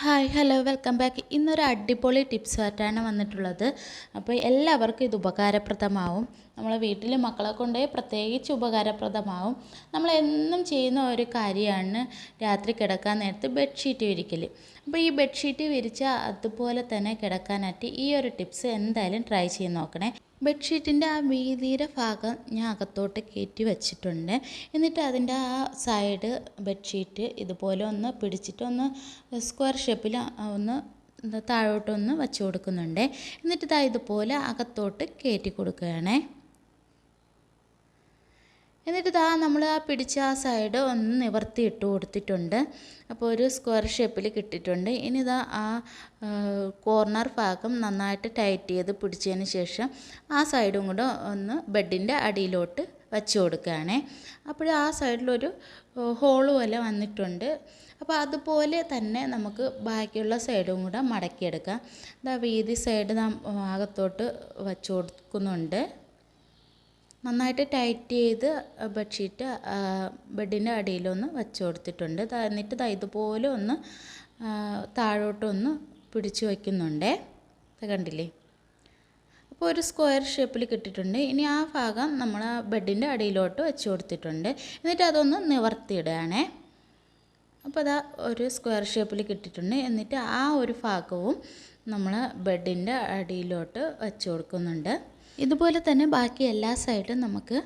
Hi hello welcome back. ഇന്നൊരു അടിപൊളി tips ആയിട്ടാണ് വന്നിട്ടുള്ളത്. അപ്പോൾ എല്ലാവർക്കും ഇത് ഉപകാരപ്രദമാവും. നമ്മളെ വീട്ടിൽ മക്കളെ കൊണ്ട് പ്രത്യേകിച്ച് ഉപകാരപ്രദമാവും. നമ്മൾ എന്നും ചെയ്യുന്ന ഒരു കാര്യമാണ് രാത്രി കിടക്കാൻ നേരത്ത് ബെഡ്ഷീറ്റ് വിരിക്കൽ. അപ്പോൾ ഈ ബെഡ്ഷീറ്റ് വിരിച്ചാൽ അതുപോലെ തന്നെ കിടക്കാനായിട്ട് ഈ ഒരു ടിപ്സ് എന്തായാലും ട്രൈ ചെയ്ത് നോക്കണേ. ബെഡ്ഷീറ്റിൻ്റെ ആ വീതിയുടെ ഭാഗം ഞാൻ അകത്തോട്ട് കയറ്റി വെച്ചിട്ടുണ്ട്. എന്നിട്ട് അതിൻ്റെ ആ സൈഡ് ബെഡ്ഷീറ്റ് ഇതുപോലെ ഒന്ന് പിടിച്ചിട്ട് ഒന്ന് സ്ക്വയർ ഷേപ്പിൽ ഒന്ന് താഴോട്ടൊന്ന് വെച്ച് കൊടുക്കുന്നുണ്ട്. എന്നിട്ട് ഇതുപോലെ അകത്തോട്ട് കയറ്റി കൊടുക്കുകയാണേ. എന്നിട്ട് നമ്മൾ ആ പിടിച്ച ആ സൈഡ് ഒന്ന് നിവർത്തി ഇട്ട് കൊടുത്തിട്ടുണ്ട്. അപ്പോൾ ഒരു സ്ക്വയർ ഷേപ്പിൽ കിട്ടിയിട്ടുണ്ട്. ഇനി ആ കോർണർ ഭാഗം നന്നായിട്ട് ടൈറ്റ് ചെയ്ത് പിടിച്ചതിന് ശേഷം ആ സൈഡും കൂടെ ഒന്ന് ബെഡിൻ്റെ അടിയിലോട്ട് വച്ച് കൊടുക്കുകയാണേ. അപ്പോൾ ആ സൈഡിലൊരു ഹോള് പോലെ വന്നിട്ടുണ്ട്. അപ്പോൾ അതുപോലെ തന്നെ നമുക്ക് ബാക്കിയുള്ള സൈഡും കൂടെ മടക്കിയെടുക്കാം. വീതി സൈഡ് അകത്തോട്ട് വച്ച് കൊടുക്കുന്നുണ്ട്. നന്നായിട്ട് ടൈറ്റ് ചെയ്ത് ബെഡ്ഷീറ്റ് ബെഡിൻ്റെ അടിയിലൊന്ന് വെച്ച് കൊടുത്തിട്ടുണ്ട്. എന്നിട്ട് ഇതുപോലെ ഒന്ന് താഴോട്ടൊന്ന് പിടിച്ചു വയ്ക്കുന്നുണ്ടേ. കണ്ടില്ലേ? അപ്പോൾ ഒരു സ്ക്വയർ ഷേപ്പിൽ കിട്ടിയിട്ടുണ്ട്. ഇനി ആ ഭാഗം നമ്മൾ ആ ബെഡിൻ്റെ അടിയിലോട്ട് വെച്ച് കൊടുത്തിട്ടുണ്ട്. എന്നിട്ട് അതൊന്ന് നിവർത്തിയിടുകയാണേ. അപ്പോൾ ഒരു സ്ക്വയർ ഷേപ്പിൽ കിട്ടിയിട്ടുണ്ട്. എന്നിട്ട് ആ ഒരു ഭാഗവും നമ്മൾ ബെഡിൻ്റെ അടിയിലോട്ട് വെച്ച് കൊടുക്കുന്നുണ്ട്. ഇതുപോലെ തന്നെ ബാക്കി എല്ലാ സൈഡും നമുക്ക്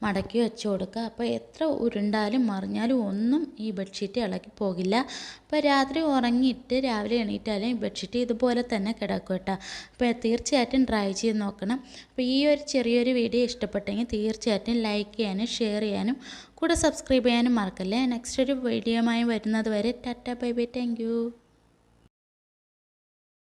മടക്കി വെച്ച് കൊടുക്കുക. അപ്പോൾ എത്ര ഉരുണ്ടാലും മറിഞ്ഞാലും ഒന്നും ഈ ബെഡ്ഷീറ്റ് ഇളകി പോകില്ല. അപ്പോൾ രാത്രി ഉറങ്ങിയിട്ട് രാവിലെ എണീറ്റാലും ഈ ബെഡ്ഷീറ്റ് ഇതുപോലെ തന്നെ കിടക്കും കേട്ടോ. അപ്പോൾ തീർച്ചയായിട്ടും ട്രൈ ചെയ്ത് നോക്കണം. അപ്പോൾ ഈ ഒരു ചെറിയൊരു വീഡിയോ ഇഷ്ടപ്പെട്ടെങ്കിൽ തീർച്ചയായിട്ടും ലൈക്ക് ചെയ്യാനും ഷെയർ ചെയ്യാനും കൂടെ സബ്സ്ക്രൈബ് ചെയ്യാനും മറക്കല്ലേ. നെക്സ്റ്റ് ഒരു വീഡിയോയുമായി വരുന്നത് വരെ Tata bye bye, thank you.